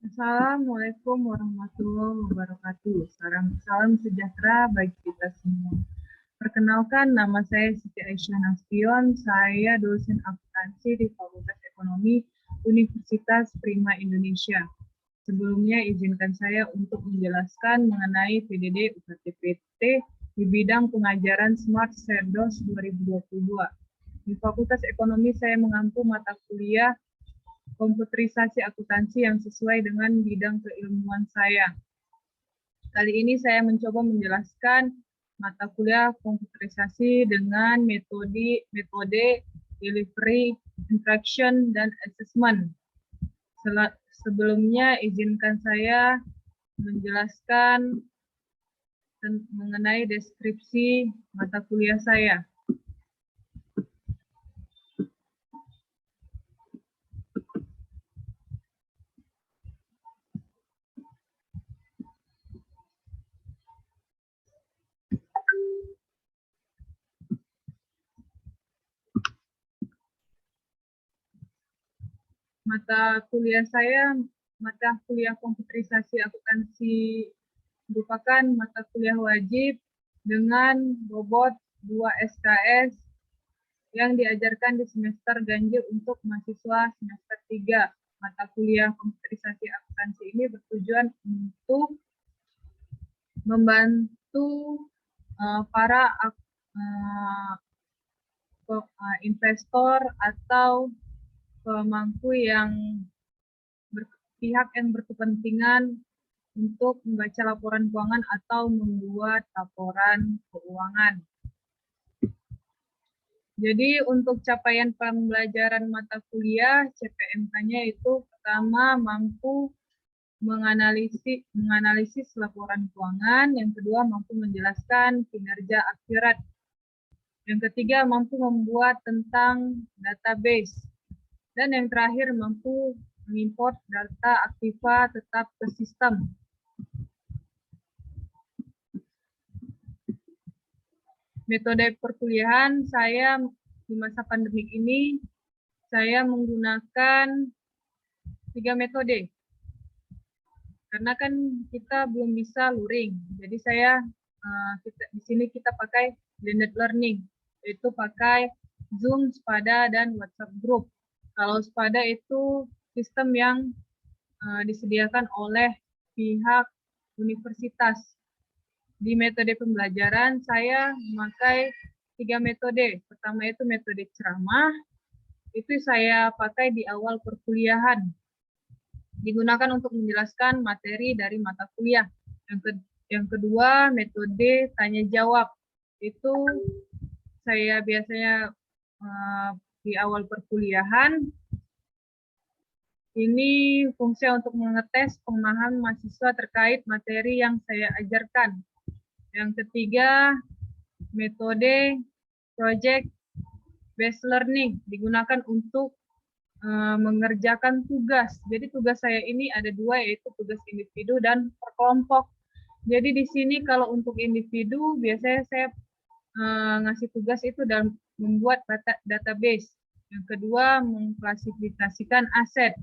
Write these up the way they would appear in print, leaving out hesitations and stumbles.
Assalamualaikum warahmatullahi wabarakatuh. Salam sejahtera bagi kita semua. Perkenalkan, nama saya Siti Aisyah Nasution. Saya dosen akuntansi di Fakultas Ekonomi Universitas Prima Indonesia. Sebelumnya, izinkan saya untuk menjelaskan mengenai PDD UKT-PT di bidang pengajaran Smart Cerdos 2022. Di Fakultas Ekonomi, saya mengampu mata kuliah komputerisasi akuntansi yang sesuai dengan bidang keilmuan saya. Kali ini saya mencoba menjelaskan mata kuliah komputerisasi dengan metode delivery, interaction, dan assessment. Sebelumnya izinkan saya menjelaskan mengenai deskripsi mata kuliah saya. Mata kuliah saya, mata kuliah komputerisasi akuntansi merupakan mata kuliah wajib dengan bobot 2 SKS yang diajarkan di semester ganjil untuk mahasiswa semester 3. Mata kuliah komputerisasi akuntansi ini bertujuan untuk membantu para investor atau pemangku yang pihak yang berkepentingan untuk membaca laporan keuangan atau membuat laporan keuangan. Jadi untuk capaian pembelajaran mata kuliah CPMK-nya itu pertama mampu menganalisis laporan keuangan, yang kedua mampu menjelaskan kinerja akurat, yang ketiga mampu membuat tentang database, dan yang terakhir mampu mengimport data aktiva tetap ke sistem. Metode perkuliahan saya di masa pandemik ini, saya menggunakan 3 metode. Karena kan kita belum bisa luring, jadi di sini kita pakai blended learning, yaitu pakai Zoom, Spada, dan WhatsApp Group. Kalau Spada itu sistem yang disediakan oleh pihak universitas. Di metode pembelajaran, saya memakai 3 metode. Pertama itu metode ceramah, itu saya pakai di awal perkuliahan. Digunakan untuk menjelaskan materi dari mata kuliah. Yang kedua, metode tanya jawab. Itu saya biasanya di awal perkuliahan. Ini fungsi untuk mengetes pemahaman mahasiswa terkait materi yang saya ajarkan. Yang ketiga, metode project based learning digunakan untuk mengerjakan tugas. Jadi tugas saya ini ada 2, yaitu tugas individu dan per kelompok. Jadi di sini kalau untuk individu biasanya saya ngasih tugas itu dalam membuat database. Yang kedua, mengklasifikasikan aset.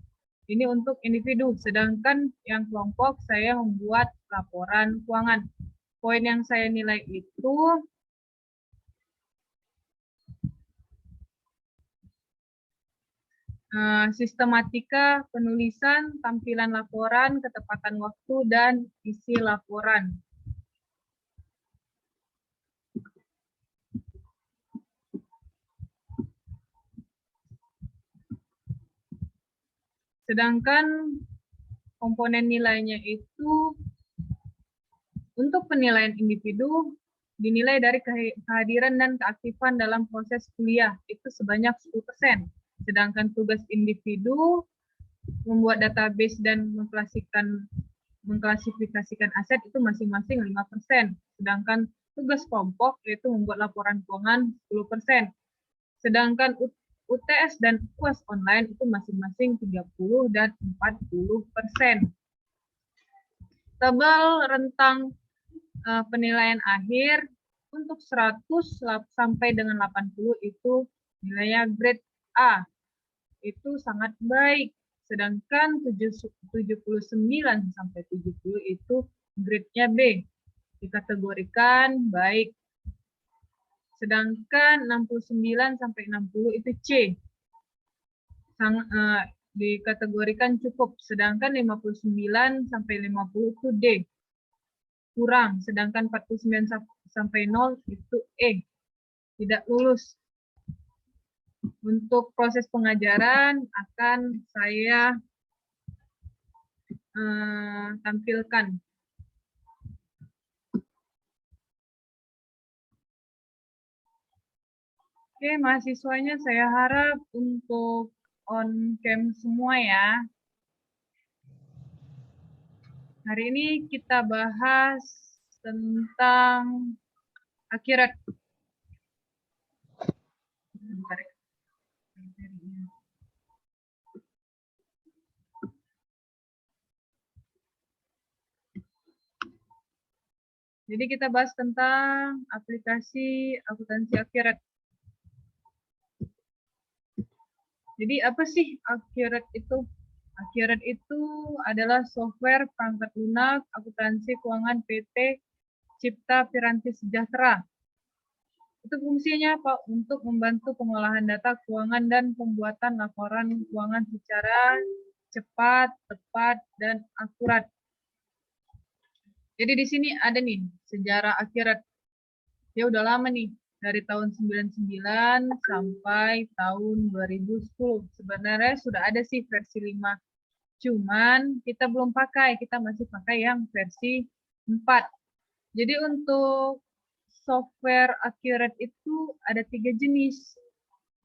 Ini untuk individu, sedangkan yang kelompok saya membuat laporan keuangan. Poin yang saya nilai itu sistematika penulisan, tampilan laporan, ketepatan waktu, dan isi laporan. Sedangkan komponen nilainya itu untuk penilaian individu dinilai dari kehadiran dan keaktifan dalam proses kuliah itu sebanyak 10%. Sedangkan tugas individu membuat database dan mengklasifikasikan aset itu masing-masing 5%. Sedangkan tugas kelompok yaitu membuat laporan keuangan 10%. Sedangkan UTS dan UAS online itu masing-masing 30 dan 40%. Tabel rentang penilaian akhir untuk 100 sampai dengan 80 itu nilainya grade A. Itu sangat baik. Sedangkan 79 sampai 70 itu grade-nya B, dikategorikan baik. Sedangkan 69 sampai 60 itu C, dikategorikan cukup. Sedangkan 59 sampai 50 itu D, kurang. Sedangkan 49 sampai 0 itu E, tidak lulus. Untuk proses pengajaran akan saya tampilkan. Oke, mahasiswanya saya harap untuk on cam semua ya. Hari ini kita bahas tentang akhirat. Jadi kita bahas tentang aplikasi akuntansi akhirat. Jadi apa sih akhirat itu? Akhirat itu adalah software perangkat lunak akuntansi keuangan PT Cipta Piranti Sejahtera. Itu fungsinya apa? Untuk membantu pengolahan data keuangan dan pembuatan laporan keuangan secara cepat, tepat, dan akurat. Jadi di sini ada nih sejarah akhirat. Dia udah lama nih, dari tahun 99 sampai tahun 2010. Sebenarnya sudah ada sih versi 5. Cuman kita belum pakai, kita masih pakai yang versi 4. Jadi untuk software akhirat itu ada 3 jenis.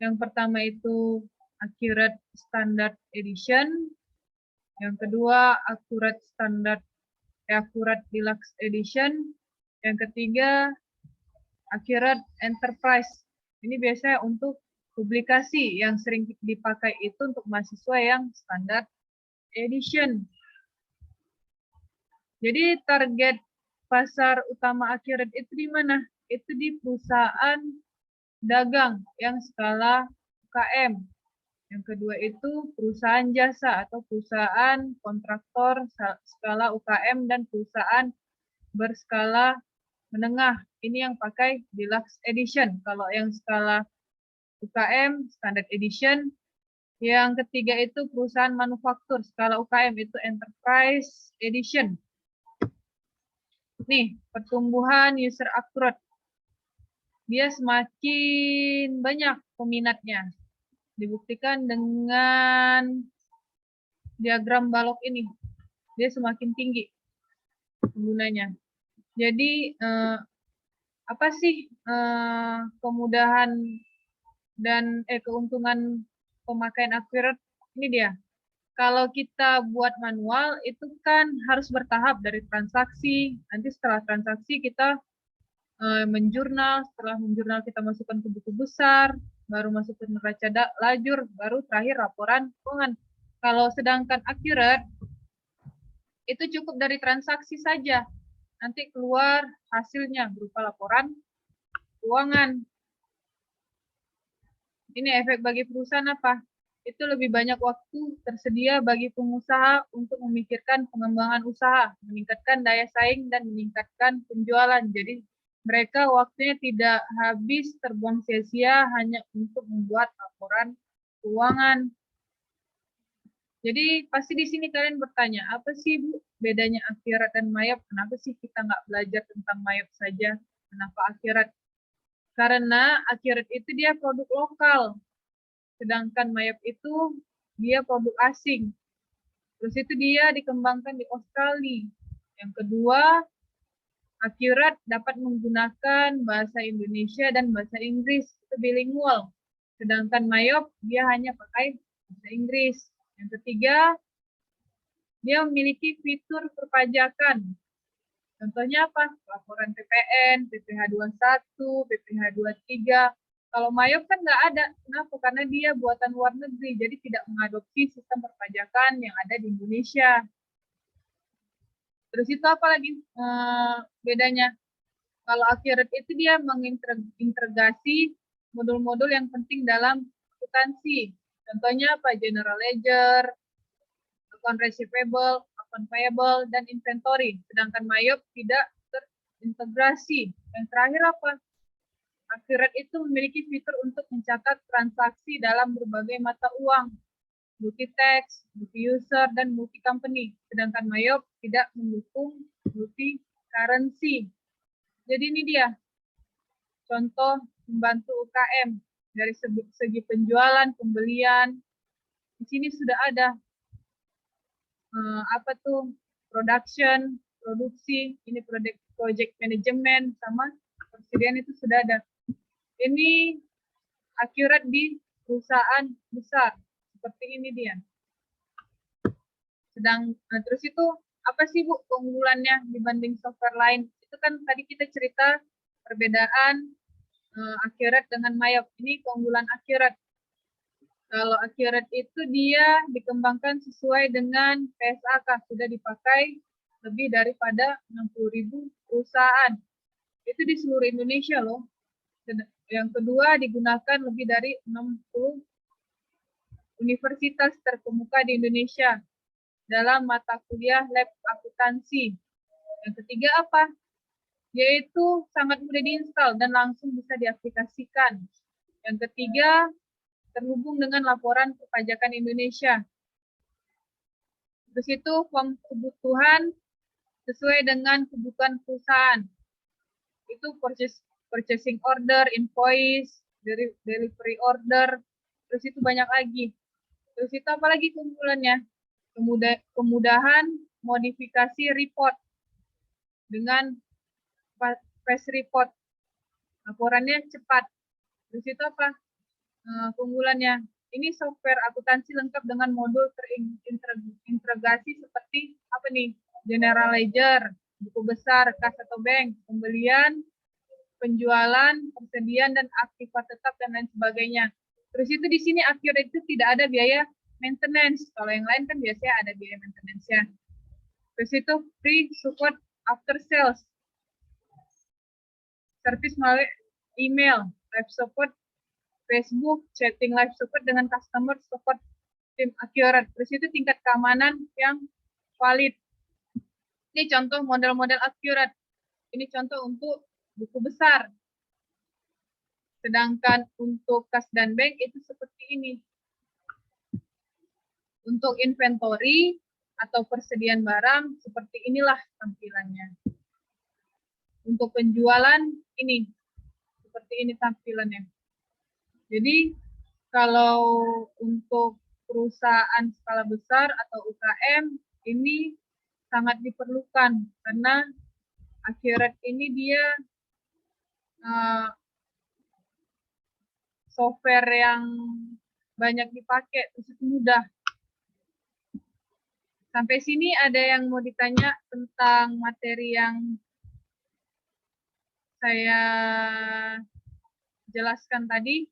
Yang pertama itu Accurate Standard Edition. Yang kedua Accurate Deluxe Edition. Yang ketiga Accurate Enterprise. Ini biasanya untuk publikasi yang sering dipakai itu untuk mahasiswa yang Standard Edition. Jadi target pasar utama Accurate itu di mana? Itu di perusahaan dagang yang skala UKM. Yang kedua itu perusahaan jasa atau perusahaan kontraktor skala UKM dan perusahaan berskala menengah. Ini yang pakai Deluxe Edition. Kalau yang skala UKM, Standard Edition. Yang ketiga itu perusahaan manufaktur skala UKM itu Enterprise Edition. Nih, pertumbuhan user Accurate. Dia semakin banyak peminatnya. Dibuktikan dengan diagram balok ini. Dia semakin tinggi penggunanya. Jadi apa sih kemudahan dan keuntungan pemakaian Accurate? Ini dia. Kalau kita buat manual itu kan harus bertahap dari transaksi. Nanti setelah transaksi kita menjurnal, setelah menjurnal kita masukkan ke buku besar, baru masuk ke neraca lajur, baru terakhir laporan keuangan. Kalau sedangkan Accurate, itu cukup dari transaksi saja. Nanti keluar hasilnya berupa laporan keuangan. Ini efek bagi perusahaan apa? Itu lebih banyak waktu tersedia bagi pengusaha untuk memikirkan pengembangan usaha, meningkatkan daya saing, dan meningkatkan penjualan. Jadi mereka waktunya tidak habis terbuang sia-sia hanya untuk membuat laporan keuangan. Jadi pasti di sini kalian bertanya, apa sih Bu bedanya Akhirat dan Mayap? Kenapa sih kita nggak belajar tentang Mayap saja? Kenapa Akhirat? Karena Akhirat itu dia produk lokal, sedangkan Mayap itu dia produk asing. Terus itu dia dikembangkan di Australia. Yang kedua, Accurate dapat menggunakan bahasa Indonesia dan bahasa Inggris, itu bilingual. Sedangkan Mayop dia hanya pakai bahasa Inggris. Yang ketiga, dia memiliki fitur perpajakan. Contohnya apa? Laporan PPN, PPh 21, PPh 23. Kalau Mayop kan nggak ada. Kenapa? Karena dia buatan luar negeri, jadi tidak mengadopsi sistem perpajakan yang ada di Indonesia. Terus itu apa lagi bedanya? Kalau Accurate itu dia mengintegrasi modul-modul yang penting dalam akuntansi. Contohnya apa? General Ledger, account receivable, account payable, dan inventory. Sedangkan Mayop tidak terintegrasi. Yang terakhir apa? Accurate itu memiliki fitur untuk mencatat transaksi dalam berbagai mata uang, multi-tax, multi-user, dan multi-company. Sedangkan Mayop tidak mendukung multi-currency. Jadi ini dia contoh membantu UKM dari segi penjualan, pembelian. Di sini sudah ada apa tuh production, produksi, ini project management sama persediaan itu sudah ada. Ini akurat di perusahaan besar seperti ini dia. Terus itu apa sih Bu keunggulannya dibanding software lain? Itu kan tadi kita cerita perbedaan akurat dengan Mayop. Ini keunggulan akurat. Kalau akurat itu dia dikembangkan sesuai dengan PSAK, sudah dipakai lebih daripada 60.000 perusahaan. Itu di seluruh Indonesia loh. Yang kedua digunakan lebih dari 60 universitas terkemuka di Indonesia dalam mata kuliah lab akuntansi. Yang ketiga apa? Yaitu sangat mudah diinstal dan langsung bisa diaplikasikan. Yang ketiga, terhubung dengan laporan perpajakan Indonesia. Terus itu form kebutuhan sesuai dengan kebutuhan perusahaan. Itu purchasing order, invoice, delivery order, terus itu banyak lagi. Terus itu apalagi keunggulannya? Kemudahan modifikasi report dengan fast report. Laporannya cepat. Terus itu apa? Keunggulannya? Ini software akuntansi lengkap dengan modul terintegrasi seperti apa nih? General ledger, buku besar, kas atau bank, pembelian, penjualan, persediaan, dan aktiva tetap, dan lain sebagainya. Terus itu di sini accurate itu tidak ada biaya maintenance. Kalau yang lain kan biasanya ada biaya maintenance-nya. Terus itu free support after sales. Service melalui email, live support, Facebook, chatting live support dengan customer support tim accurate. Terus itu tingkat keamanan yang valid. Ini contoh model-model accurate. Ini contoh untuk buku besar. Sedangkan untuk kas dan bank itu seperti ini. Untuk inventory atau persediaan barang, seperti inilah tampilannya. Untuk penjualan, ini. Seperti ini tampilannya. Jadi, kalau untuk perusahaan skala besar atau UKM, ini sangat diperlukan. Karena accurate ini dia software yang banyak dipakai, terus itu mudah. Sampai sini ada yang mau ditanya tentang materi yang saya jelaskan tadi?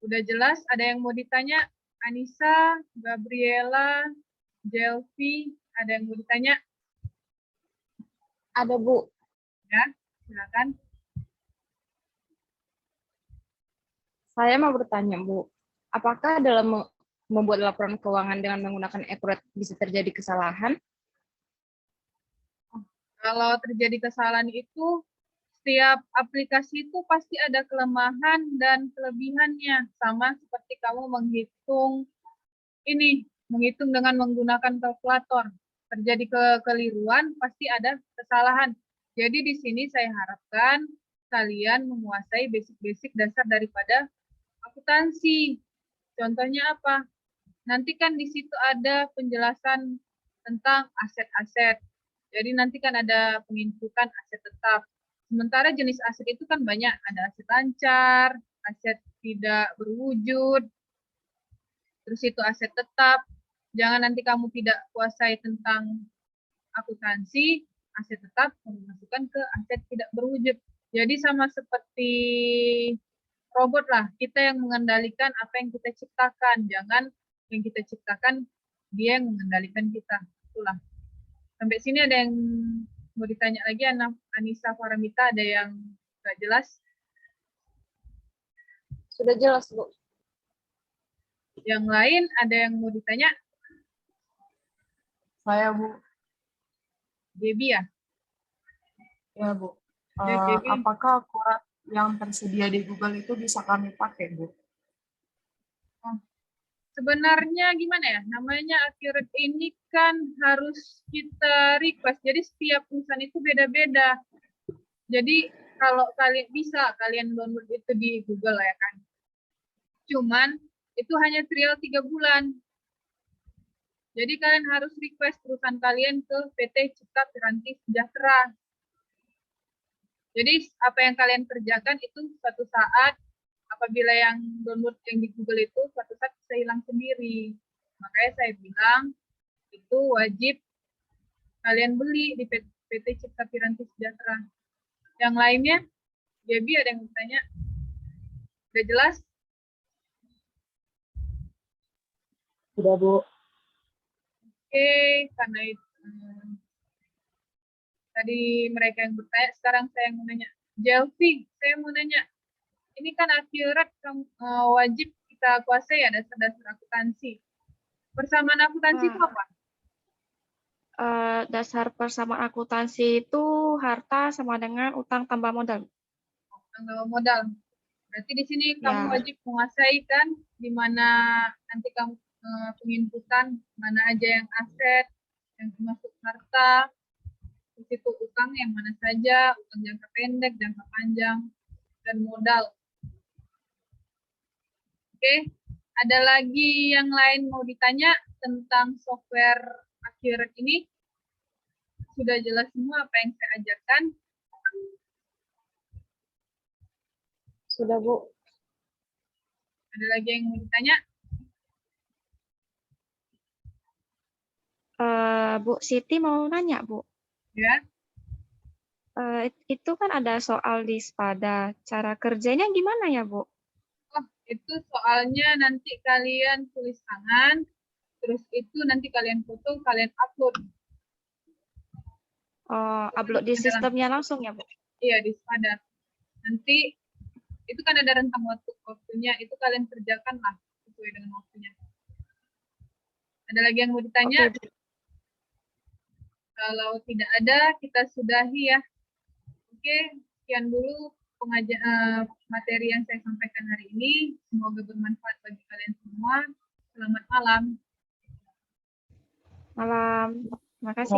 Udah jelas? Ada yang mau ditanya? Anissa, Gabriela, Jelvi, ada yang mau ditanya? Ada, Bu. Ya, silakan. Saya mau bertanya, Bu. Apakah dalam membuat laporan keuangan dengan menggunakan akurat bisa terjadi kesalahan? Kalau terjadi kesalahan itu, setiap aplikasi itu pasti ada kelemahan dan kelebihannya. Sama seperti kamu menghitung dengan menggunakan kalkulator. Terjadi kekeliruan, pasti ada kesalahan. Jadi di sini saya harapkan kalian menguasai basic-basic dasar daripada akuntansi. Contohnya apa? Nanti kan di situ ada penjelasan tentang aset-aset. Jadi nanti kan ada penginputan aset tetap. Sementara jenis aset itu kan banyak. Ada aset lancar, aset tidak berwujud, terus itu aset tetap. Jangan nanti kamu tidak kuasai tentang akuntansi, aset tetap memasukkan ke aset tidak berwujud. Jadi sama seperti robot lah, kita yang mengendalikan apa yang kita ciptakan. Jangan yang kita ciptakan, dia yang mengendalikan kita. Itulah. Sampai sini ada yang mau ditanya lagi, Anissa Faramita, ada yang nggak jelas? Sudah jelas, Bu. Yang lain ada yang mau ditanya? Saya, Bu. Debbie ya? Ya, Bu. Ya, Debbie. Apakah akurat yang tersedia di Google itu bisa kami pakai, Bu? Oh, sebenarnya gimana ya? Namanya Accurate ini kan harus kita request. Jadi setiap perusahaan itu beda-beda. Jadi kalau kalian download itu di Google ya kan. Cuman itu hanya trial 3 bulan. Jadi kalian harus request perusahaan kalian ke PT Cipta Piranti Sejahtera. Jadi apa yang kalian kerjakan itu suatu saat apabila yang download yang di Google itu suatu saat bisa hilang sendiri. Makanya saya bilang itu wajib kalian beli di PT Cipta Piranti Sejahtera. Yang lainnya, Debbie ada yang bertanya? Udah jelas? Sudah, Bu. Oke, karena itu tadi mereka yang bertanya, sekarang saya yang mau nanya. Jelvi, saya mau nanya. Ini kan Accurate wajib kita kuasai ya dasar-dasar akuntansi. Persamaan akuntansi itu apa? Dasar persamaan akuntansi itu harta sama dengan utang tambah modal. Utang tambah modal. Berarti di sini kamu Ya. wajib menguasai kan, di mana nanti kamu penginputan mana aja yang aset, yang termasuk harta, di situ utang yang mana saja, utang jangka pendek, jangka panjang, dan modal. Oke, ada lagi yang lain mau ditanya tentang software Accurate ini? Sudah jelas semua apa yang saya ajarkan? Sudah, Bu. Ada lagi yang mau ditanya? Bu Siti mau nanya, Bu. Ya. Itu kan ada soal di Spada. Cara kerjanya gimana ya, Bu? Oh, itu soalnya nanti kalian tulis tangan, terus itu nanti kalian foto, kalian upload. Upload di sistemnya langsung ya, Bu? Iya, di Spada. Nanti itu kan ada rentang waktunya, itu kalian kerjakan lah sesuai dengan waktunya. Ada lagi yang mau ditanya? Oke, Bu. Kalau tidak ada, kita sudahi ya. Oke, sekian dulu materi yang saya sampaikan hari ini. Semoga bermanfaat bagi kalian semua. Selamat malam. Malam. Terima kasih.